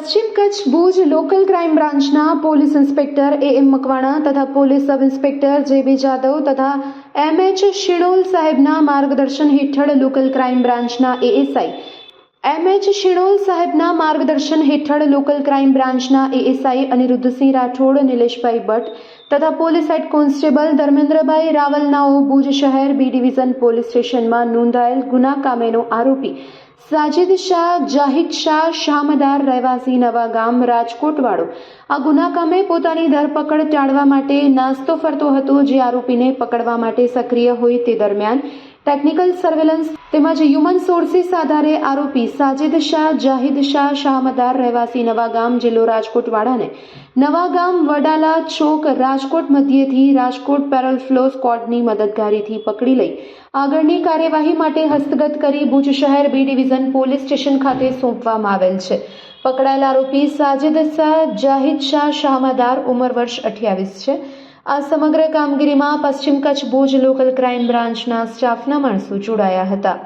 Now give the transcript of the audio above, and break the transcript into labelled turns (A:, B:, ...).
A: પશ્ચિમ Kutch Bhuj local crime બ્રાન્ચના police inspector AM Makwana તથા police sub inspector JB Jadav તથા MH શિણોલ સાહેબના માર્ગદર્શન હેઠળ લોકલ ક્રાઇમ બ્રાન્ચના ASI MH શિણોલ સાહેબના માર્ગદર્શન હેઠળ લોકલ ક્રાઇમ બ્રાન્ચના ASI અનિરુદ્ધસિંહ રાઠોડ, નિલેશભાઈ ભટ્ટ તથા પોલીસ હેડ કોન્સ્ટેબલ ધર્મેન્દ્રભાઈ રાવલનાઓ ભુજ શહેર B ડિવિઝન પોલીસ સ્ટેશનમાં નોંધાયેલ ગુના કામેનો આરોપી સાજિદ શાહ જાહિદ શાહ શામદાર રહેવાસી નવા ગામ રાજકોટવાળો આ ગુના કામે પોતાની ધરપકડ ટાળવા માટે નાસ્તો ફરતો હતો, જે આરોપીને પકડવા માટે સક્રિય હોય તે દરમિયાન ટેકનિકલ સર્વેલન્સ તેમજ હ્યુમન સોર્સિસ આધારે આરોપી સાજિદ શાહ જાહિદ શાહ શામદાર રહેવાસી નવા ગામ જિલ્લો રાજકોટવાળાને નવા ગામ વડાલા ચોક રાજકોટ મધ્યેથી રાજકોટ પેરોલ ફ્લો સ્ક્વોડની મદદગારીથી પકડી લઈ આગળની કાર્યવાહી માટે હસ્તગત કરી ભુજ શહેર B ડિવિઝન પોલીસ સ્ટેશન ખાતે સોંપવામાં આવેલ છે. પકડાયેલ આરોપી સાજિદ શાહ જાહિદ શાહ શામદાર ઉંમર વર્ષ 28 છે. આ સમગ્ર કામગીરીમાં પશ્ચિમ કચ્છ ભુજ લોકલ ક્રાઇમ બ્રાન્ચના સ્ટાફના માણસો જોડાયા હતા.